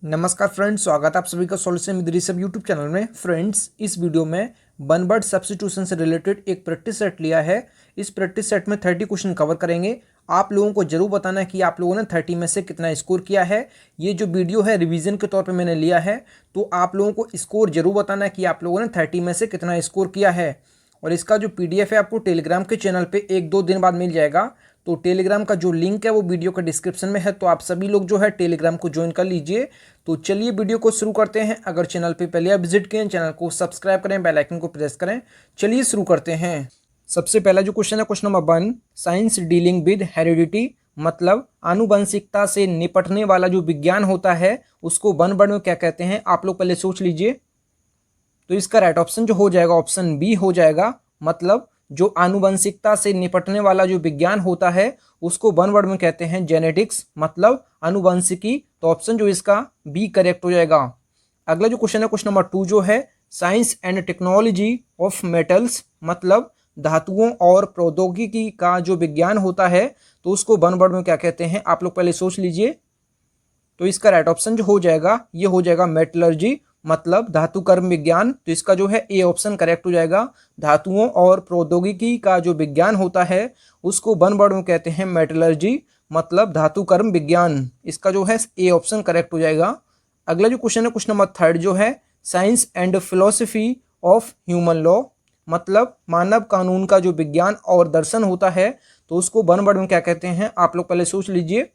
नमस्कार फ्रेंड्स, स्वागत है आप सभी का solution with Rishabh YouTube channel में। फ्रेंड्स, इस वीडियो में वन वर्ड सब्स्टिट्यूशन से रिलेटेड एक प्रैक्टिस सेट लिया है। इस प्रैक्टिस सेट में 30 क्वेश्चन कवर करेंगे। आप लोगों को जरूर बताना है कि आप लोगों ने 30 में से कितना स्कोर किया है। ये जो वीडियो है रिवीजन के तौर पे मैंने लिया है, तो आप लोगों को स्कोर जरूर बताना है कि आप लोगों ने 30 में से कितना स्कोर किया है। और इसका जो पीडीएफ है आपको टेलीग्राम के चैनल पे 1-2 दिन बाद मिल जाएगा। तो टेलीग्राम का जो लिंक है वो वीडियो का डिस्क्रिप्शन में है, तो आप सभी लोग जो है टेलीग्राम को ज्वाइन कर लीजिए। तो चलिए वीडियो को शुरू करते हैं। अगर चैनल पे पहले आप विजिट करें, चैनल को सब्सक्राइब करें, बेल आइकन को प्रेस करें। चलिए शुरू करते हैं। सबसे पहला जो क्वेश्चन है question number 1, science dealing with heredity, मतलब आनुवंशिकता से निपटने वाला जो विज्ञान होता है उसको वन वर्ड में क्या कहते हैं। आप लोग पहले सोच लीजिए। तो इसका राइट ऑप्शन जो हो जाएगा ऑप्शन बी हो जाएगा, मतलब जो आनुवंशिकता से निपटने वाला जो विज्ञान होता है उसको वन वर्ड में कहते हैं जेनेटिक्स, मतलब आनुवंशिकी। तो ऑप्शन जो इसका बी करेक्ट हो जाएगा। अगला जो क्वेश्चन है क्वेश्चन नंबर 2 जो है science and technology of metals, मतलब धातुओं और प्रौद्योगिकी का जो विज्ञान होता है तो उसको वन वर्ड में क्या कहते हैं। आप लोग पहले सोच लीजिए। तो इसका राइट ऑप्शन जो हो जाएगा ये हो जाएगा मेटलर्जी, मतलब धातु कर्म विज्ञान। तो इसका जो है ए ऑप्शन करेक्ट हो जाएगा। धातुओं और प्रौद्योगिकी का जो विज्ञान होता है उसको वन वर्ड में कहते हैं मेटलर्जी, मतलब धातु कर्म विज्ञान। इसका जो है ए ऑप्शन करेक्ट हो जाएगा। अगला जो क्वेश्चन है क्वेश्चन नंबर 3 जो है science and philosophy of human law, मतलब मानव कानून का जो विज्ञान और दर्शन होता है तो उसको वन वर्ड में क्या कहते हैं। आप लोग पहले सोच लीजिए।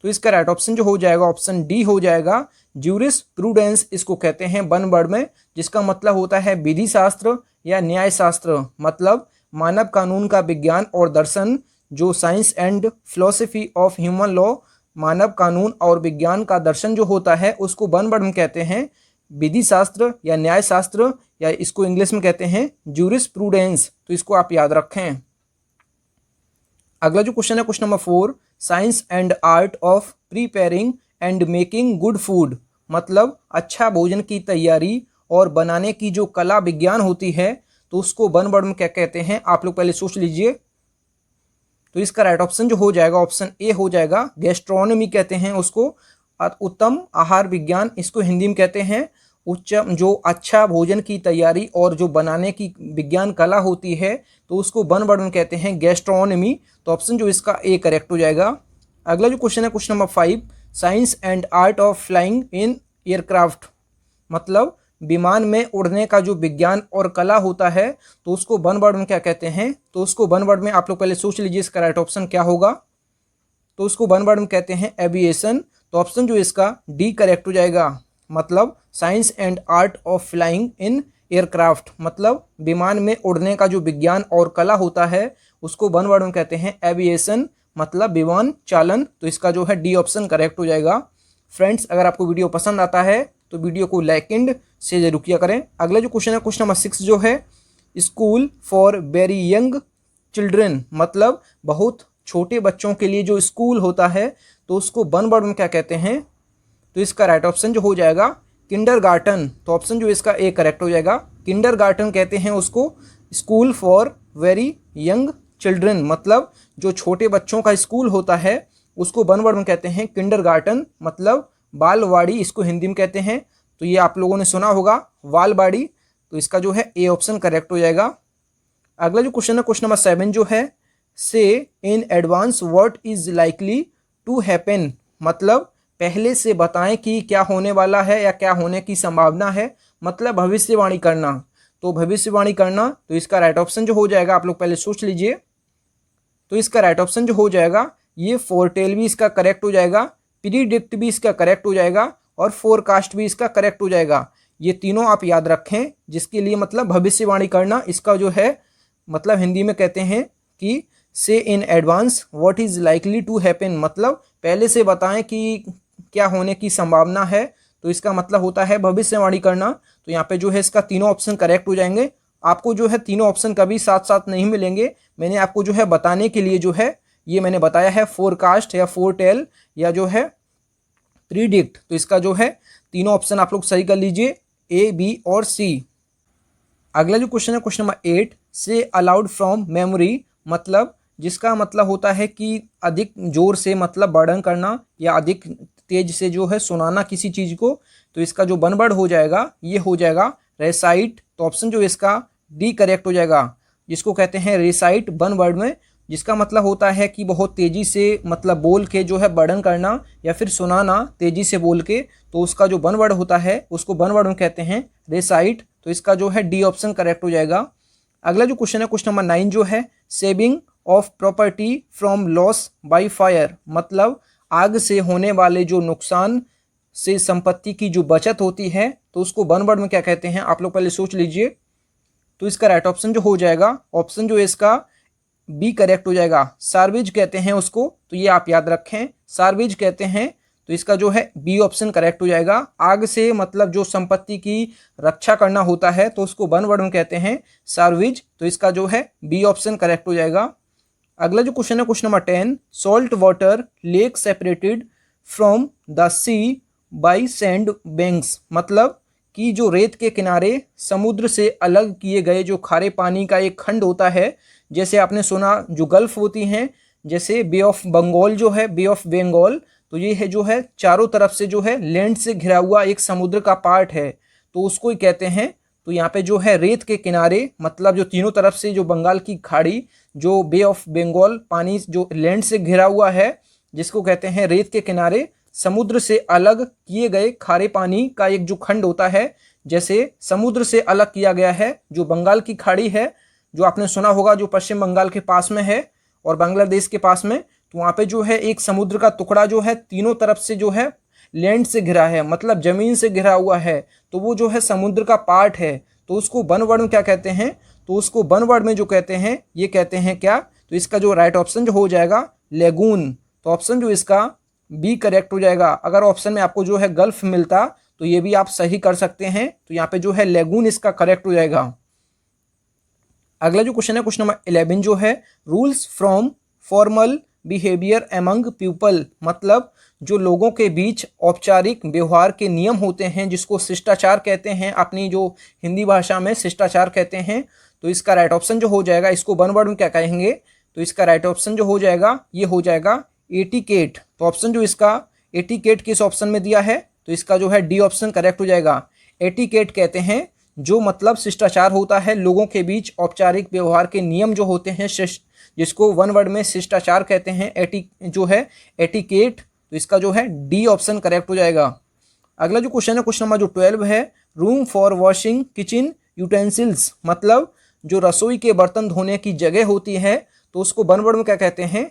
तो इसका राइट ऑप्शन जो हो जाएगा ऑप्शन डी हो जाएगा, ज्यूरिस प्रूडेंस इसको कहते हैं वन वर्ड में, जिसका मतलब होता है विधि शास्त्र या न्याय शास्त्र, मतलब मानव कानून का विज्ञान और दर्शन। जो science and philosophy of human law, मानव कानून और विज्ञान का दर्शन जो होता है उसको वन वर्ड में कहते हैं विधि शास्त्र या न्याय शास्त्र, या इसको इंग्लिश में कहते हैं ज्यूरिस प्रूडेंस। तो इसको आप याद रखें। अगला जो क्वेश्चन है question number 4, science and art of preparing and making good food, मतलब अच्छा भोजन की तैयारी और बनाने की जो कला विज्ञान होती है तो उसको वन वर्ड में क्या कहते हैं। आप लोग पहले सोच लीजिए। तो इसका राइट ऑप्शन जो हो जाएगा ऑप्शन ए हो जाएगा, गैस्ट्रोनॉमी कहते हैं उसको। उत्तम आहार विज्ञान इसको हिंदी में कहते हैं। उच्च जो अच्छा भोजन की तैयारी और जो बनाने की विज्ञान कला होती है तो उसको वन वर्ड में कहते हैं गैस्ट्रोनॉमी। तो ऑप्शन जो इसका ए करेक्ट हो जाएगा। अगला जो क्वेश्चन है question number 5, science and art of flying in aircraft, मतलब विमान में उड़ने का जो विज्ञान और कला होता है तो उसको वन वर्ड में क्या कहते हैं। तो उसको वन वर्ड में आप लोग पहले सोच लीजिए इसका राइट ऑप्शन क्या होगा। तो उसको वन वर्ड में कहते हैं एविएशन। तो ऑप्शन जो इसका डी करेक्ट हो जाएगा, मतलब science and art of flying in aircraft, मतलब विमान में उड़ने का जो विज्ञान और कला होता है उसको वन वर्ड में कहते हैं एविएशन, मतलब विमान चालन। तो इसका जो है डी ऑप्शन करेक्ट हो जाएगा। फ्रेंड्स, अगर आपको वीडियो पसंद आता है तो वीडियो को लाइक एंड से जरूर किया करें। अगला जो क्वेश्चन है क्वेश्चन नंबर 6 जो है school for very young children, मतलब बहुत छोटे बच्चों के लिए जो स्कूल होता है तो उसको वन वर्ड में क्या कहते हैं। तो इसका राइट ऑप्शन जो हो जाएगा किंडरगार्टन। तो ऑप्शन जो इसका ए करेक्ट हो जाएगा। किंडरगार्टन कहते हैं उसको school for very young children, मतलब जो छोटे बच्चों का स्कूल होता है उसको वन वर्ड में कहते हैं किंडरगार्टन, मतलब बालवाड़ी इसको हिंदी में कहते हैं। तो ये आप लोगों ने सुना होगा बालवाड़ी। तो इसका जो है ए ऑप्शन करेक्ट हो जाएगा। अगला जो क्वेश्चन है क्वेश्चन नंबर 7 जो है say in advance what is likely to happen, मतलब पहले से बताएं कि क्या होने वाला है या क्या होने की संभावना है, मतलब भविष्यवाणी करना। तो भविष्यवाणी करना, तो इसका राइट ऑप्शन जो हो जाएगा आप लोग पहले सोच लीजिए। तो इसका राइट ऑप्शन जो हो जाएगा ये फोरटेल भी इसका करेक्ट हो जाएगा, प्रीडिक्ट भी इसका करेक्ट हो जाएगा और फोरकास्ट भी इसका करेक्ट हो जाएगा। ये तीनों आप याद रखें, जिसके लिए मतलब भविष्यवाणी करना इसका जो है मतलब हिंदी में कहते हैं कि say in advance what is likely to happen, मतलब पहले से बताएं कि क्या होने की संभावना है। तो इसका मतलब होता है भविष्यवाणी करना। तो यहाँ पे जो है इसका तीनों ऑप्शन करेक्ट हो जाएंगे। आपको जो है तीनों ऑप्शन कभी साथ साथ नहीं मिलेंगे। मैंने आपको जो है बताने के लिए जो है ये मैंने बताया है फोरकास्ट या फोरटेल या जो है प्रीडिक्ट। तो इसका जो है तीनों ऑप्शन आप लोग सही कर लीजिए, ए बी और सी। अगला जो क्वेश्चन है क्वेश्चन नंबर 8, से अलाउड फ्रॉम मेमोरी, मतलब जिसका मतलब होता है कि अधिक जोर से मतलब वर्णन करना या अधिक तेज से जो है सुनाना किसी चीज़ को, तो इसका जो वन वर्ड हो जाएगा ये हो जाएगा रेसाइट। तो ऑप्शन जो इसका डी करेक्ट हो जाएगा, जिसको कहते हैं रेसाइट वन वर्ड में, जिसका मतलब होता है कि बहुत तेज़ी से मतलब बोल के जो है वर्णन करना या फिर सुनाना तेज़ी से बोल के, तो उसका जो वन वर्ड होता है उसको वन वर्ड में कहते हैं रेसाइट। तो इसका जो है डी ऑप्शन करेक्ट हो जाएगा। अगला जो क्वेश्चन है क्वेश्चन नंबर 9 जो है saving of property from loss by fire, मतलब आग से होने वाले जो नुकसान से संपत्ति की जो बचत होती है, तो उसको वन वर्ड में क्या कहते हैं, आप लोग पहले सोच लीजिए। तो इसका राइट ऑप्शन जो हो जाएगा, ऑप्शन जो है इसका बी करेक्ट हो जाएगा, सार्विज कहते हैं उसको। तो ये आप याद रखें, सार्विज कहते हैं। तो इसका जो है बी ऑप्शन करेक्ट हो जाएगा। आग से मतलब जो संपत्ति की रक्षा करना होता है, तो उसको वन वर्ड में कहते हैं सार्विज। तो इसका जो है बी ऑप्शन करेक्ट हो जाएगा। अगला जो क्वेश्चन है question number 10, salt water lake separated from the sea by sand banks, मतलब कि जो रेत के किनारे समुद्र से अलग किए गए जो खारे पानी का एक खंड होता है, जैसे आपने सुना जो गल्फ होती हैं, जैसे बे ऑफ बंगाल जो है, बे ऑफ बंगाल, तो ये है जो है चारों तरफ से जो है लैंड से घिरा हुआ एक समुद्र का पार्ट है, तो उसको ही कहते हैं। तो यहाँ पे जो है रेत के किनारे, मतलब जो तीनों तरफ से जो बंगाल की खाड़ी, जो बे ऑफ बंगाल पानी जो लैंड से घिरा हुआ है, जिसको कहते हैं रेत के किनारे समुद्र से अलग किए गए खारे पानी का एक जो खंड होता है, जैसे समुद्र से अलग किया गया है जो बंगाल की खाड़ी है, जो आपने सुना होगा जो पश्चिम बंगाल के पास में है और बांग्लादेश के पास में, तो वहाँ पे जो है एक समुद्र का टुकड़ा जो है तीनों तरफ से जो है लैंड से घिरा है, मतलब जमीन से घिरा हुआ है, तो वो जो है समुद्र का पार्ट है। तो उसको वन वर्ड में क्या कहते हैं, तो उसको वन वर्ड में जो कहते हैं ये कहते हैं क्या, तो इसका जो राइट ऑप्शन जो हो जाएगा लेगून। तो ऑप्शन जो इसका बी करेक्ट हो जाएगा। अगर ऑप्शन में आपको जो है गल्फ मिलता तो ये भी आप सही कर सकते हैं, तो यहाँ पे जो है लेगून इसका करेक्ट हो जाएगा। अगला जो क्वेश्चन है क्वेश्चन नंबर 11 जो है rules from formal behaviour among people, मतलब जो लोगों के बीच औपचारिक व्यवहार के नियम होते हैं, जिसको शिष्टाचार कहते हैं, अपनी जो हिंदी भाषा में शिष्टाचार कहते हैं। तो इसका राइट ऑप्शन जो हो जाएगा, इसको वन वर्ड में क्या कहेंगे, तो इसका राइट ऑप्शन जो हो जाएगा ये हो जाएगा एटिकेट। तो ऑप्शन जो इसका एटिकेट किस ऑप्शन में दिया है, तो इसका जो है डी ऑप्शन करेक्ट हो जाएगा। एटिकेट कहते हैं जो मतलब शिष्टाचार होता है, लोगों के बीच औपचारिक व्यवहार के नियम जो होते हैं, जिसको वन वर्ड में शिष्टाचार कहते हैं, जो है एटिकेट। तो इसका जो है डी ऑप्शन करेक्ट हो जाएगा। अगला जो क्वेश्चन है क्वेश्चन नंबर जो 12 है room for washing kitchen utensils, मतलब जो रसोई के बर्तन धोने की जगह होती है, तो उसको वन वर्ड में क्या कहते हैं,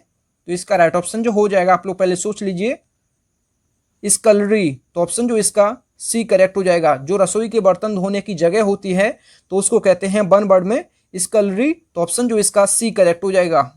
तो इसका राइट ऑप्शन जो हो जाएगा, आप लोग पहले सोच लीजिए, स्कलरी। तो ऑप्शन जो इसका सी करेक्ट हो जाएगा। जो रसोई के बर्तन धोने की जगह होती है, तो उसको कहते हैं वन वर्ड में स्कलरी। तो ऑप्शन जो इसका सी करेक्ट हो जाएगा।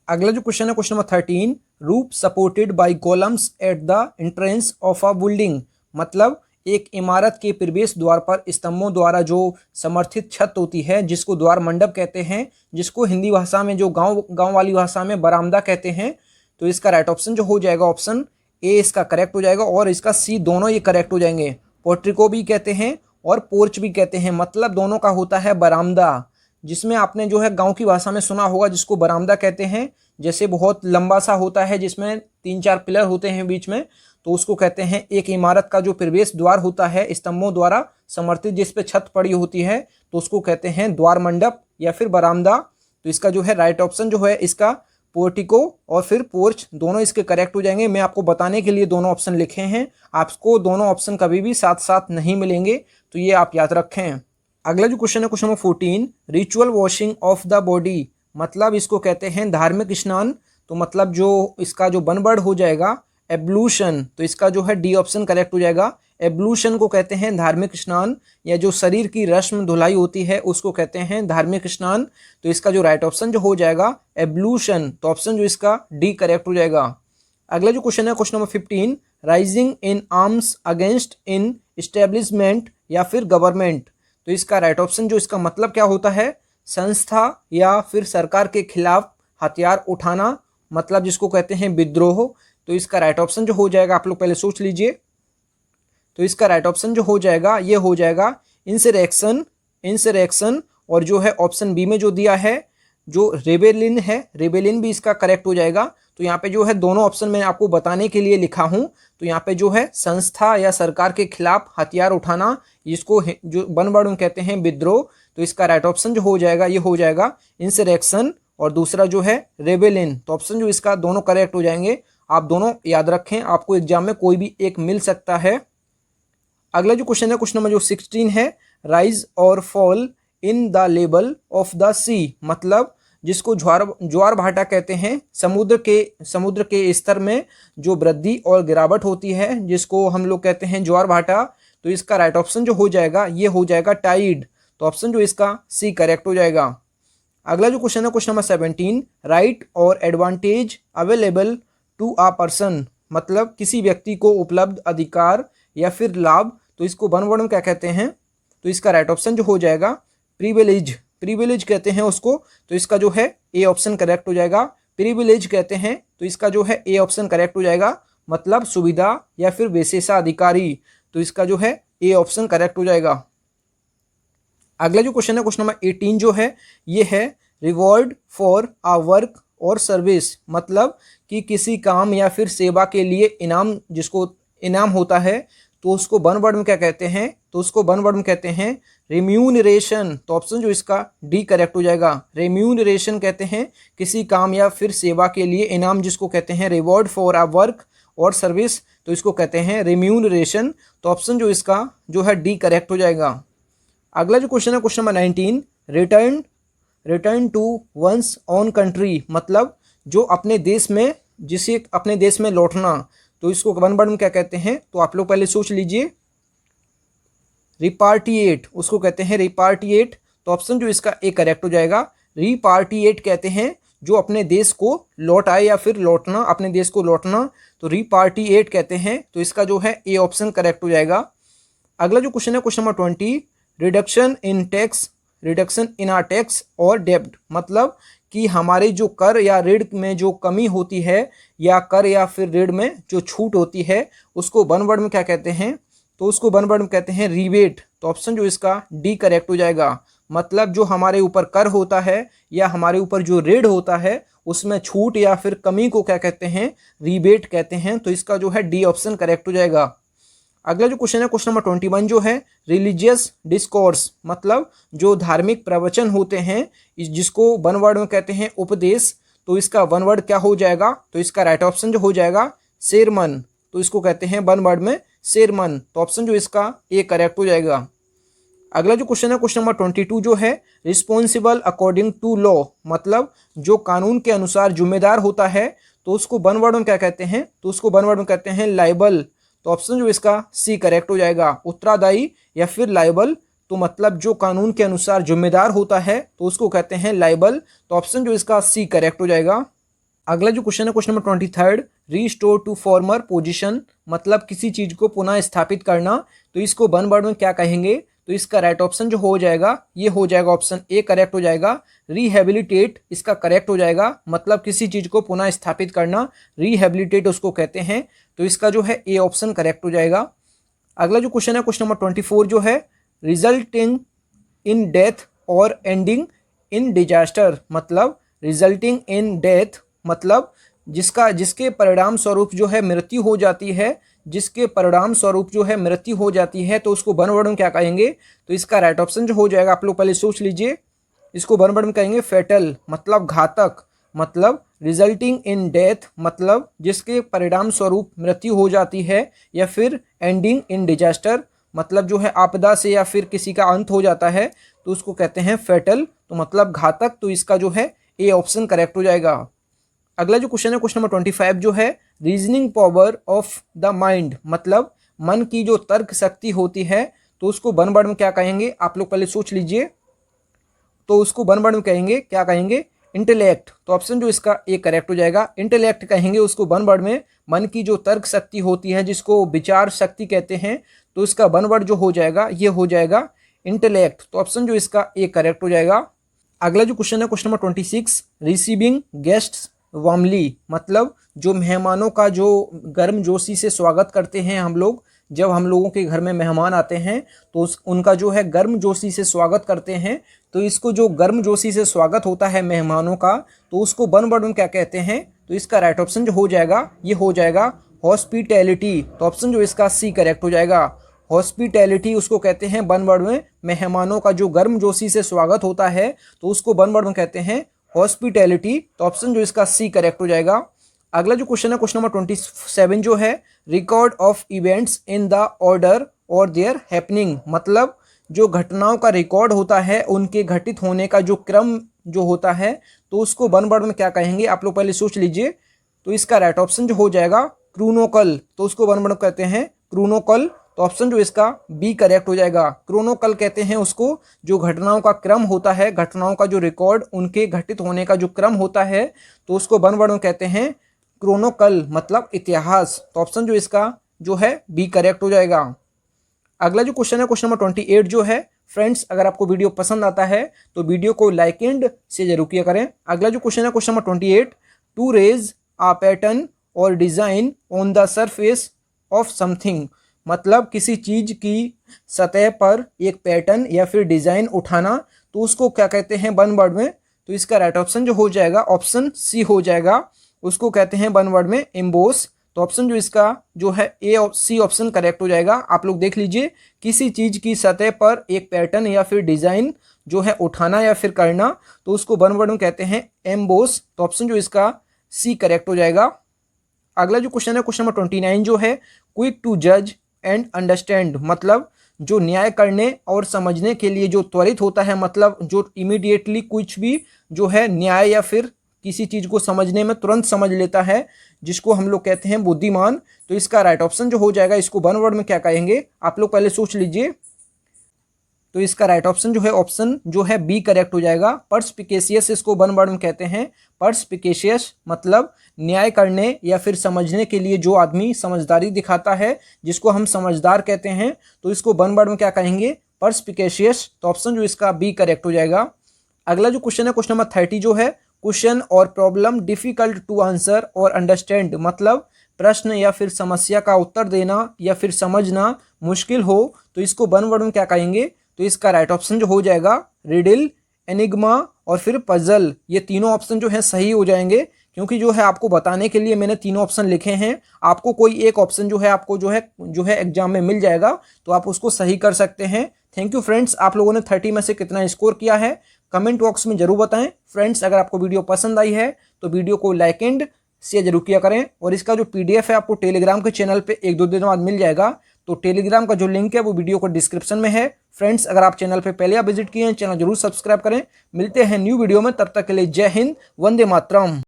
अगला जो क्वेश्चन है question number 13 roof supported by columns at the entrance of a building, मतलब एक इमारत के प्रवेश द्वार पर स्तंभों द्वारा जो समर्थित छत होती है, जिसको द्वार मंडप कहते हैं, जिसको हिंदी भाषा में जो गांव वाली भाषा में बरामदा कहते हैं। तो इसका राइट ऑप्शन जो हो जाएगा ऑप्शन ए इसका करेक्ट हो जाएगा, और इसका सी दोनों ये करेक्ट हो जाएंगे। पोर्ट्रिको भी कहते हैं और पोर्च भी कहते हैं, मतलब दोनों का होता है बरामदा, जिसमें आपने जो है गांव की भाषा में सुना होगा जिसको बरामदा कहते हैं, जैसे बहुत लंबा सा होता है जिसमें 3-4 पिलर होते हैं बीच में, तो उसको कहते हैं एक इमारत का जो प्रवेश द्वार होता है स्तंभों द्वारा समर्थित, जिस पे छत पड़ी होती है, तो उसको कहते हैं द्वार मंडप या फिर बरामदा। तो इसका जो है राइट ऑप्शन जो है इसका पोर्टिको और फिर पोर्च दोनों इसके करेक्ट हो जाएंगे। मैं आपको बताने के लिए दोनों ऑप्शन लिखे हैं, आपको दोनों ऑप्शन कभी भी साथ साथ नहीं मिलेंगे, तो ये आप याद रखें। अगला जो क्वेश्चन है question number 14 ritual washing of the body, मतलब इसको कहते हैं धार्मिक स्नान। तो मतलब जो इसका जो वन वर्ड हो जाएगा एब्लूशन, तो इसका जो है डी ऑप्शन करेक्ट हो जाएगा। एब्लूशन को कहते हैं धार्मिक स्नान, या जो शरीर की रस्म धुलाई होती है उसको कहते हैं धार्मिक स्नान। तो इसका जो राइट ऑप्शन जो हो जाएगा एब्लूशन। तो ऑप्शन जो इसका डी करेक्ट हो जाएगा। अगला जो क्वेश्चन है question number 15 rising in arms against in establishment या फिर गवर्नमेंट। तो इसका राइट ऑप्शन जो इसका मतलब क्या होता है, संस्था या फिर सरकार के खिलाफ हथियार उठाना, मतलब जिसको कहते हैं विद्रोह। तो इसका राइट ऑप्शन जो हो जाएगा, आप लोग पहले सोच लीजिए, तो इसका राइट ऑप्शन जो हो जाएगा ये हो जाएगा इंसरेक्शन। और जो है ऑप्शन बी में जो दिया है जो रेबेलिन है, रेबेलिन भी इसका करेक्ट हो जाएगा। तो यहाँ पे जो है दोनों ऑप्शन मैंने आपको बताने के लिए लिखा हूँ। तो यहाँ पे जो है संस्था या सरकार के खिलाफ हथियार उठाना, इसको जो वन वर्ड में कहते हैं विद्रोह। तो इसका राइट ऑप्शन जो हो जाएगा ये हो जाएगा इंसरेक्शन, और दूसरा जो है रेबेलियन। तो ऑप्शन जो इसका दोनों करेक्ट हो जाएंगे। आप दोनों याद रखें, आपको एग्जाम में कोई भी एक मिल सकता है। अगला जो क्वेश्चन है क्वेश्चन नंबर जो 16 है, राइज और fall in the level of the sea, मतलब जिसको ज्वार भाटा कहते हैं, समुद्र के स्तर में जो वृद्धि और गिरावट होती है जिसको हम लोग कहते हैं ज्वार भाटा। तो इसका राइट ऑप्शन जो हो जाएगा ये हो जाएगा टाइड। तो ऑप्शन जो इसका सी करेक्ट हो जाएगा। अगला जो क्वेश्चन है question number 17, right or advantage available to a person, मतलब किसी व्यक्ति को उपलब्ध अधिकार या फिर लाभ। तो इसको वन वर्ड में क्या कहते हैं? तो इसका राइट ऑप्शन जो हो जाएगा प्रिविलेज कहते हैं उसको। तो इसका जो है ए ऑप्शन करेक्ट हो जाएगा। प्रिविलेज कहते हैं तो इसका जो है ए ऑप्शन करेक्ट हो जाएगा, मतलब सुविधा या फिर विशेषाधिकारी। तो इसका जो है ए ऑप्शन करेक्ट हो जाएगा। अगला जो क्वेश्चन है क्वेश्चन नंबर 18 जो है ये है रिवॉर्ड फॉर आ वर्क और सर्विस, मतलब कि किसी काम या फिर सेवा के लिए इनाम, जिसको इनाम होता है तो उसको वन वर्ड में क्या कहते हैं? तो उसको वन वर्ड में कहते हैं रेम्यूनरेशन। तो ऑप्शन जो इसका डी करेक्ट हो जाएगा। रेम्यूनरेशन कहते हैं किसी काम या फिर सेवा के लिए इनाम, जिसको कहते हैं रिवॉर्ड फॉर आ वर्क और सर्विस। तो इसको कहते हैं रेम्यूनरेशन। तो ऑप्शन जो इसका जो है डी करेक्ट हो जाएगा। अगला जो क्वेश्चन है question number 19, return to one's own country, मतलब जो अपने देश में, जिसे अपने देश में लौटना। तो इसको वन वर्ड में क्या कहते हैं? तो आप लोग पहले सोच लीजिए। रिपार्टिएट, उसको कहते हैं रिपार्टिएट। तो ऑप्शन जो इसका ए करेक्ट हो जाएगा। रिपार्टिएट कहते हैं जो अपने देश को लौट आए या फिर लौटना, अपने देश को लौटना। तो रिपार्टिएट कहते हैं। तो इसका जो है ए ऑप्शन करेक्ट हो जाएगा। अगला जो क्वेश्चन है question number 20, reduction in a tax or डेब्ट, मतलब कि हमारे जो कर या ऋण में जो कमी होती है या कर या फिर ऋण में जो छूट होती है उसको वन वर्ड में क्या कहते हैं? तो उसको वन वर्ड में कहते हैं रिबेट। तो ऑप्शन जो इसका डी करेक्ट हो जाएगा, मतलब जो हमारे ऊपर कर होता है या हमारे ऊपर जो ऋण होता है उसमें छूट या फिर कमी को क्या कहते हैं? रिबेट कहते हैं। तो इसका जो है डी ऑप्शन करेक्ट हो जाएगा। अगला जो क्वेश्चन है क्वेश्चन नंबर 21 जो है रिलीजियस डिस्कोर्स, मतलब जो धार्मिक प्रवचन होते हैं, जिसको वन वर्ड में कहते हैं उपदेश। तो इसका वन वर्ड क्या हो जाएगा? तो इसका राइट ऑप्शन जो हो जाएगा सेरमन। तो इसको कहते हैं वन वर्ड में सेरमन। तो ऑप्शन जो इसका ए करेक्ट हो जाएगा। अगला जो क्वेश्चन है क्वेश्चन नंबर 22 जो है रिस्पॉन्सिबल अकॉर्डिंग टू लॉ, मतलब जो कानून के अनुसार जिम्मेदार होता है। तो उसको वन वर्ड में क्या कहते हैं? तो उसको वन वर्ड में कहते हैं लाइबल। तो ऑप्शन जो इसका सी करेक्ट हो जाएगा, उत्तरादायी या फिर लाइबल। तो मतलब जो कानून के अनुसार जिम्मेदार होता है तो उसको कहते हैं लाइबल। तो ऑप्शन जो इसका सी करेक्ट हो जाएगा। अगला जो क्वेश्चन है question number 23, restore to former position, मतलब किसी चीज को पुनः स्थापित करना। तो इसको वन वर्ड में क्या कहेंगे? तो इसका राइट ऑप्शन जो हो जाएगा ये हो जाएगा ऑप्शन ए करेक्ट हो जाएगा। रिहेबिलिटेट इसका करेक्ट हो जाएगा, मतलब किसी चीज को पुनः स्थापित करना, रिहेबिलिटेट उसको कहते हैं। तो इसका जो है ए ऑप्शन करेक्ट हो जाएगा। अगला जो क्वेश्चन है क्वेश्चन नंबर 24 जो है रिजल्टिंग इन डेथ और एंडिंग इन डिजास्टर, मतलब रिजल्टिंग इन डेथ मतलब जिसके परिणाम स्वरूप जो है मृत्यु हो जाती है, जिसके परिणाम स्वरूप जो है मृत्यु हो जाती है। तो उसको वन वर्ड में क्या कहेंगे? तो इसका राइट ऑप्शन जो हो जाएगा, आप लोग पहले सोच लीजिए, इसको वन वर्ड में कहेंगे फेटल, मतलब घातक। मतलब रिजल्टिंग इन डेथ मतलब जिसके परिणाम स्वरूप मृत्यु हो जाती है, या फिर एंडिंग इन डिजास्टर मतलब जो है आपदा से या फिर किसी का अंत हो जाता है, तो उसको कहते हैं फेटल। तो मतलब घातक। तो इसका जो है ए ऑप्शन करेक्ट हो जाएगा। अगला जो क्वेश्चन है क्वेश्चन नंबर 25 जो है reasoning power of the mind, मतलब मन की जो तर्क शक्ति होती है। तो उसको वन वर्ड में क्या कहेंगे? आप लोग पहले सोच लीजिए। तो उसको वन वर्ड में कहेंगे, क्या कहेंगे? इंटेलेक्ट। तो ऑप्शन जो इसका ए करेक्ट हो जाएगा। इंटेलेक्ट कहेंगे उसको वन वर्ड में, मन की जो तर्क शक्ति होती है जिसको विचार शक्ति कहते हैं। तो इसका वन वर्ड जो हो जाएगा ये हो जाएगा इंटेलेक्ट। तो ऑप्शन जो इसका ए करेक्ट हो जाएगा। अगला जो क्वेश्चन है question number 26, receiving guests warmly, मतलब जो मेहमानों का जो गर्मजोशी से स्वागत करते हैं हम लोग, जब हम लोगों के घर में मेहमान आते हैं तो उनका जो है गर्मजोशी से स्वागत करते हैं। तो इसको जो गर्मजोशी से स्वागत होता है मेहमानों का, तो उसको वन वर्ड में क्या कहते हैं? तो इसका राइट ऑप्शन जो हो जाएगा ये हो जाएगा हॉस्पिटैलिटी। तो ऑप्शन जो इसका सी करेक्ट हो जाएगा। हॉस्पिटैलिटी उसको कहते हैं वन वर्ड में, मेहमानों का जो गर्मजोशी से स्वागत होता है तो उसको वन वर्ड में कहते हैं हॉस्पिटैलिटी। तो ऑप्शन जो इसका सी करेक्ट हो जाएगा। अगला जो क्वेश्चन है क्वेश्चन नंबर 27 जो है, record of events in the order और देयर हैपनिंग, मतलब जो घटनाओं का रिकॉर्ड होता है उनके घटित होने का जो क्रम जो होता है तो उसको वन वर्ड में क्या कहेंगे? आप लोग पहले सोच लीजिए। तो इसका राइट ऑप्शन जो हो जाएगा क्रोनोकल। तो उसको वन वर्ड कहते हैं क्रोनोकल। तो ऑप्शन जो इसका बी करेक्ट हो जाएगा। क्रोनोकल कहते हैं उसको जो घटनाओं का क्रम होता है, घटनाओं का जो रिकॉर्ड उनके घटित होने का जो क्रम होता है तो उसको वन वर्ड में कहते हैं क्रोनोकल, मतलब इतिहास। तो ऑप्शन जो इसका जो है बी करेक्ट हो जाएगा। अगला जो क्वेश्चन है क्वेश्चन नंबर 28 जो है, फ्रेंड्स अगर आपको वीडियो पसंद आता है तो वीडियो को लाइक एंड से जरूर किया करें। अगला जो क्वेश्चन है question number 28, to raise a pattern और design on the surface of something, मतलब किसी चीज की सतह पर एक पैटर्न या फिर डिजाइन उठाना, तो उसको क्या कहते हैं वन वर्ड में? तो इसका राइट ऑप्शन जो हो जाएगा ऑप्शन सी हो जाएगा। उसको कहते हैं वन वर्ड में एम्बोस। तो ऑप्शन जो इसका जो है ए और सी ऑप्शन करेक्ट हो जाएगा। आप लोग देख लीजिए, किसी चीज की सतह पर एक पैटर्न या फिर डिजाइन जो है उठाना या फिर करना, तो उसको वन वर्ड में कहते हैं एम्बोस। तो ऑप्शन जो इसका सी करेक्ट हो जाएगा। अगला जो क्वेश्चन है क्वेश्चन नंबर 29 जो है, क्विक टू जज एंड अंडरस्टैंड, मतलब जो न्याय करने और समझने के लिए जो त्वरित होता है, मतलब जो इमीडिएटली कुछ भी जो है न्याय या फिर किसी चीज को समझने में तुरंत समझ लेता है, जिसको हम लोग कहते हैं बुद्धिमान। तो इसका राइट ऑप्शन जो हो जाएगा, इसको वन वर्ड में क्या कहेंगे? आप लोग पहले सोच लीजिए। तो इसका राइट ऑप्शन जो है ऑप्शन जो है बी करेक्ट हो जाएगा। पर्सपिकेशियस इसको वन वर्ड में कहते हैं। पर्सपिकेशियस मतलब न्याय करने या फिर समझने के लिए जो आदमी समझदारी दिखाता है, जिसको हम समझदार कहते हैं, तो इसको वन वर्ड में क्या कहेंगे? पर्सपिकेशियस। तो ऑप्शन जो इसका बी करेक्ट हो जाएगा। अगला जो क्वेश्चन है क्वेश्चन नंबर 30 जो है, क्वेश्चन और प्रॉब्लम डिफिकल्ट टू आंसर और अंडरस्टैंड, मतलब प्रश्न या फिर समस्या का उत्तर देना या फिर समझना मुश्किल हो, तो इसको वन वर्ड में क्या कहेंगे? तो इसका राइट ऑप्शन जो हो जाएगा रिडल, एनिग्मा और फिर पजल। ये तीनों ऑप्शन जो है सही हो जाएंगे, क्योंकि जो है आपको बताने के लिए मैंने तीनों ऑप्शन लिखे हैं। आपको कोई एक ऑप्शन जो है आपको जो है एग्जाम में मिल जाएगा, तो आप उसको सही कर सकते हैं। थैंक यू फ्रेंड्स, आप लोगों ने 30 में से कितना स्कोर किया है कमेंट बॉक्स में जरूर बताएं। फ्रेंड्स अगर आपको वीडियो पसंद आई है तो वीडियो को लाइक एंड शेयर जरूर किया करें। और इसका जो PDF है आपको टेलीग्राम के चैनल पे 1-2 दिन बाद मिल जाएगा। तो टेलीग्राम का जो लिंक है वो वीडियो को डिस्क्रिप्शन में है। फ्रेंड्स अगर आप चैनल पे पहले आप विजिट किए हैं, चैनल जरूर सब्सक्राइब करें। मिलते हैं न्यू वीडियो में, तब तक के लिए जय हिंद, वंदे मातरम।